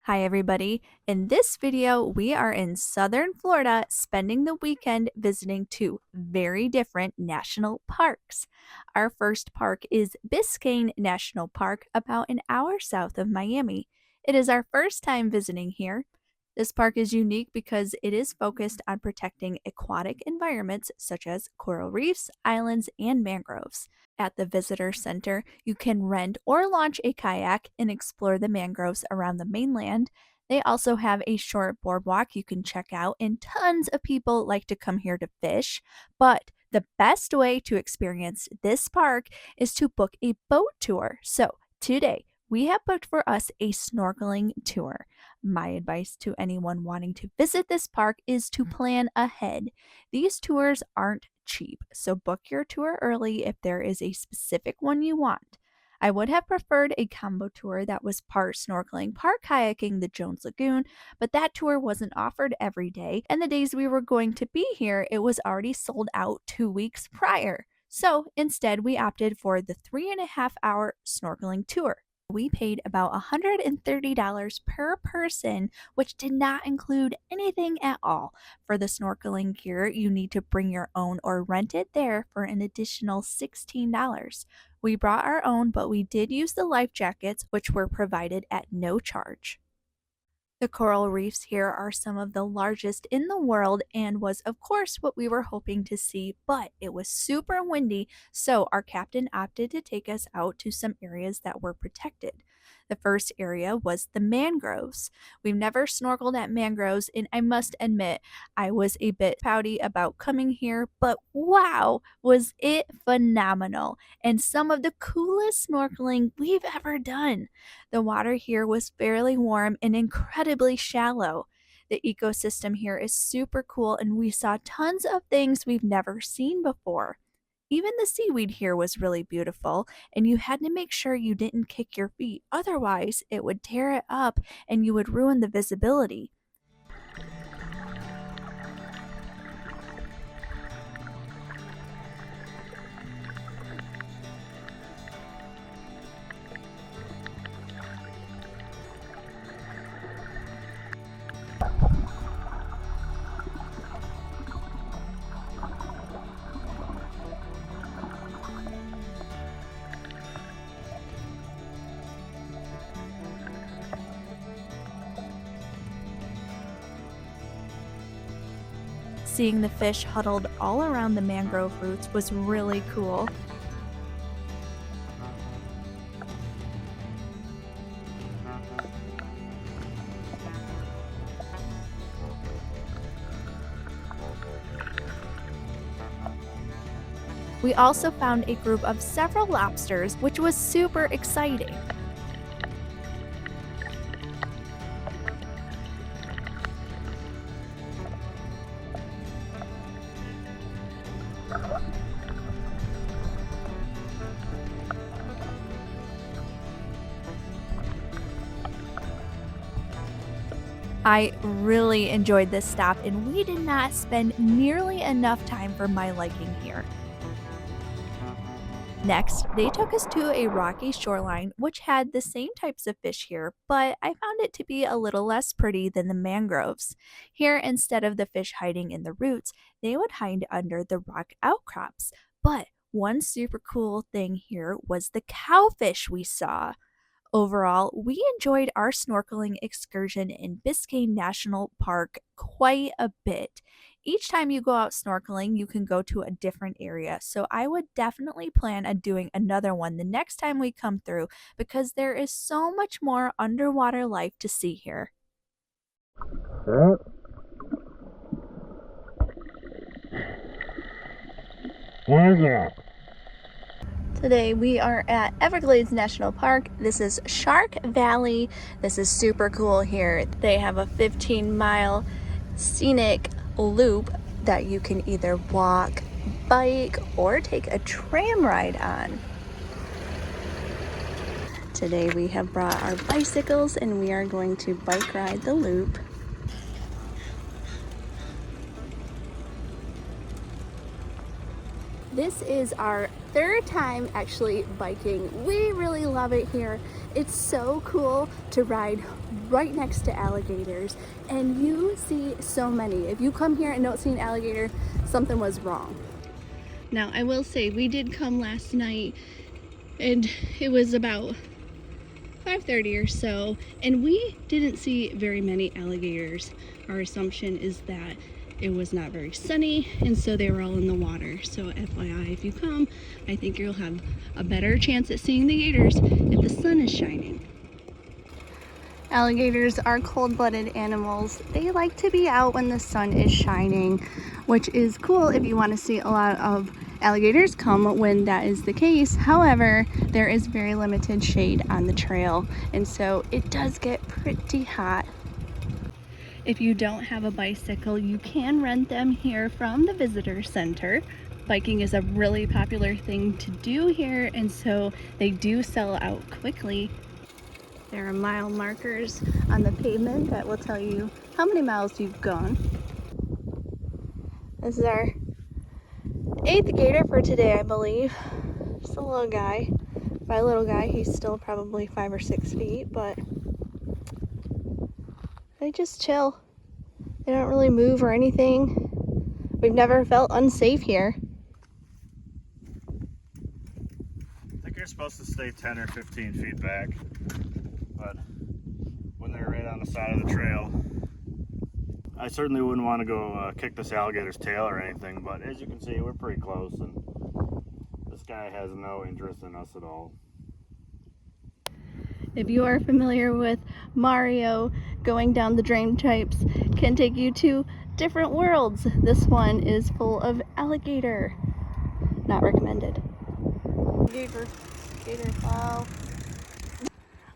Hi everybody. In this video, we are in southern Florida spending the weekend visiting two very different national parks. Our first park is Biscayne National Park, about an hour south of Miami. It is our first time visiting here. This park is unique because it is focused on protecting aquatic environments such as coral reefs, islands, and mangroves. At the visitor center, you can rent or launch a kayak and explore the mangroves around the mainland. They also have a short boardwalk you can check out, and tons of people like to come here to fish. But the best way to experience this park is to book a boat tour. So, today, we have booked for us a snorkeling tour. My advice to anyone wanting to visit this park is to plan ahead. These tours aren't cheap, so book your tour early if there is a specific one you want. I would have preferred a combo tour that was part snorkeling, part kayaking the Jones Lagoon, but that tour wasn't offered every day, and the days we were going to be here, it was already sold out 2 weeks prior. So instead, we opted for the 3.5 hour snorkeling tour. We paid about $130 per person, which did not include anything at all. For the snorkeling gear, you need to bring your own or rent it there for an additional $16. We brought our own, but we did use the life jackets, which were provided at no charge. The coral reefs here are some of the largest in the world and was, of course, what we were hoping to see, but it was super windy, so our captain opted to take us out to some areas that were protected. The first area was the mangroves. We've never snorkeled at mangroves, and I must admit, I was a bit pouty about coming here, but wow, was it phenomenal! And some of the coolest snorkeling we've ever done. The water here was fairly warm and incredibly shallow. The ecosystem here is super cool, and we saw tons of things we've never seen before. Even the seaweed here was really beautiful, and you had to make sure you didn't kick your feet, otherwise, it would tear it up and you would ruin the visibility. Seeing the fish huddled all around the mangrove roots was really cool. We also found a group of several lobsters, which was super exciting. I really enjoyed this stop, and we did not spend nearly enough time for my liking here. Next, they took us to a rocky shoreline which had the same types of fish here, but I found it to be a little less pretty than the mangroves. Here, instead of the fish hiding in the roots, they would hide under the rock outcrops. But one super cool thing here was the cowfish we saw. Overall, we enjoyed our snorkeling excursion in Biscayne National Park quite a bit. Each time you go out snorkeling, you can go to a different area, so I would definitely plan on doing another one the next time we come through because there is so much more underwater life to see here. Today we are at Everglades National Park. This is Shark Valley. This is super cool here. They have a 15-mile scenic loop that you can either walk, bike, or take a tram ride on. Today we have brought our bicycles and we are going to bike ride the loop. This is our third time actually biking. We really love it here. It's so cool to ride right next to alligators, and you see so many. If you come here and don't see an alligator, something was wrong. Now, I will say we did come last night and it was about 5:30 or so, and we didn't see very many alligators. Our assumption is that it was not very sunny, and so they were all in the water. So FYI, if you come, I think you'll have a better chance at seeing the gators if the sun is shining. Alligators are cold-blooded animals. They like to be out when the sun is shining, which is cool if you want to see a lot of alligators come when that is the case. However, there is very limited shade on the trail, and so it does get pretty hot. If you don't have a bicycle, you can rent them here from the visitor center. Biking is a really popular thing to do here, and so they do sell out quickly. There are mile markers on the pavement that will tell you how many miles you've gone. This is our 8th gator for today, I believe. Just a little guy. By little guy, he's still probably 5 or 6 feet, but they just chill. They don't really move or anything. We've never felt unsafe here. I think you're supposed to stay 10 or 15 feet back, but when they're right on the side of the trail, I certainly wouldn't want to go kick this alligator's tail or anything, but as you can see, we're pretty close, and this guy has no interest in us at all. If you are familiar with Mario, going down the drain pipes can take you to different worlds. This one is full of alligator. Not recommended. Gator, wow.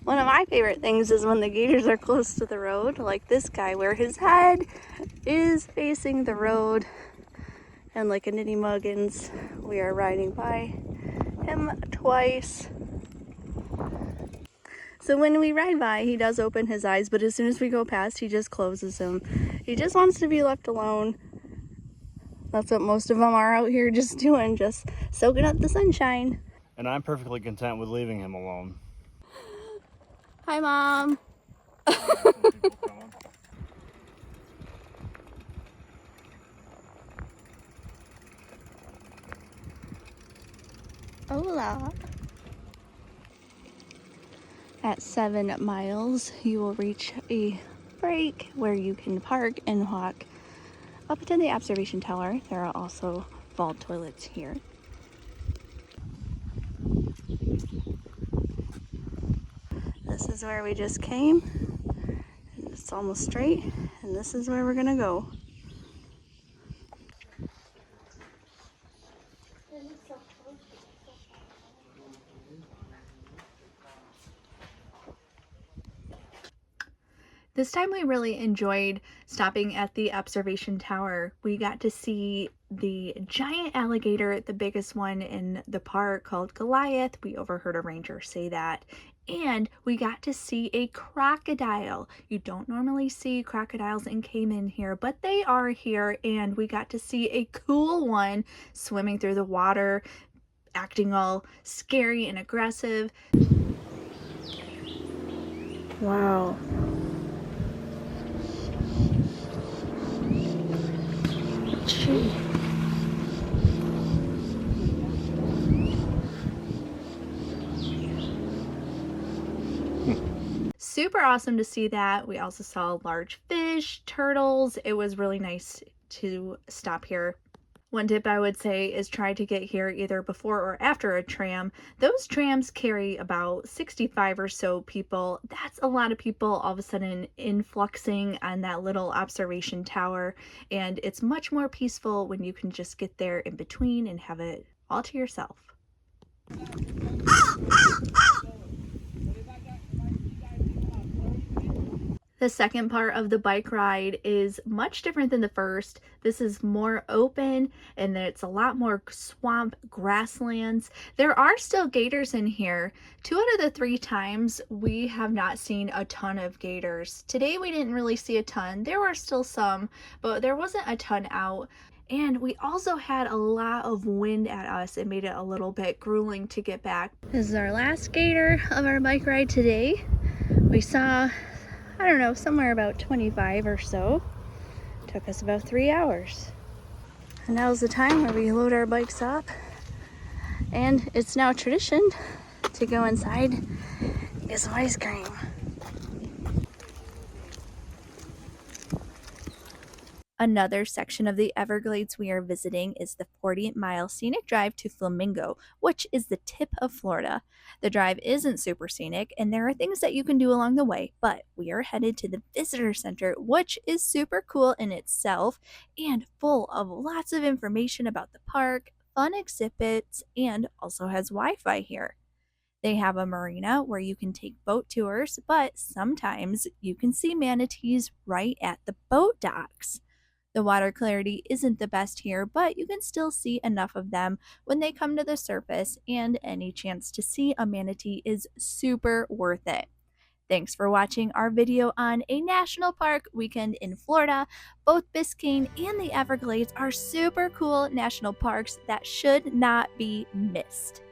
One of my favorite things is when the gators are close to the road, like this guy, where his head is facing the road. And like a Nitty Muggins, we are riding by him twice. So when we ride by, he does open his eyes, but as soon as we go past, he just closes them. He just wants to be left alone. That's what most of them are out here just doing, just soaking up the sunshine. And I'm perfectly content with leaving him alone. Hi, Mom. Hola. At 7 miles, you will reach a break where you can park and walk up to the observation tower. There are also vault toilets here. This is where we just came. It's almost straight, and this is where we're gonna go. This time we really enjoyed stopping at the observation tower. We got to see the giant alligator, the biggest one in the park, called Goliath. We overheard a ranger say that. And we got to see a crocodile. You don't normally see crocodiles in Cayman here, but they are here, and we got to see a cool one swimming through the water, acting all scary and aggressive. Wow. Gee. Super awesome to see that. We also saw large fish, turtles. It was really nice to stop here. One tip I would say is try to get here either before or after a tram. Those trams carry about 65 or so people. That's a lot of people all of a sudden influxing on that little observation tower, and it's much more peaceful when you can just get there in between and have it all to yourself. The second part of the bike ride is much different than the first. This is more open, and it's a lot more swamp grasslands. There are still gators in here. 2 out of the 3 times we have not seen a ton of gators. Today we didn't really see a ton. There were still some, but there wasn't a ton out. And we also had a lot of wind at us. It made it a little bit grueling to get back. This is our last gator of our bike ride today. We saw, I don't know, somewhere about 25 or so. Took us about 3 hours. And now's the time where we load our bikes up. And it's now tradition to go inside and get some ice cream. Another section of the Everglades we are visiting is the 40-mile scenic drive to Flamingo, which is the tip of Florida. The drive isn't super scenic, and there are things that you can do along the way, but we are headed to the visitor center, which is super cool in itself and full of lots of information about the park, fun exhibits, and also has Wi-Fi here. They have a marina where you can take boat tours, but sometimes you can see manatees right at the boat docks. The water clarity isn't the best here, but you can still see enough of them when they come to the surface, and any chance to see a manatee is super worth it. Thanks for watching our video on a national park weekend in Florida. Both Biscayne and the Everglades are super cool national parks that should not be missed.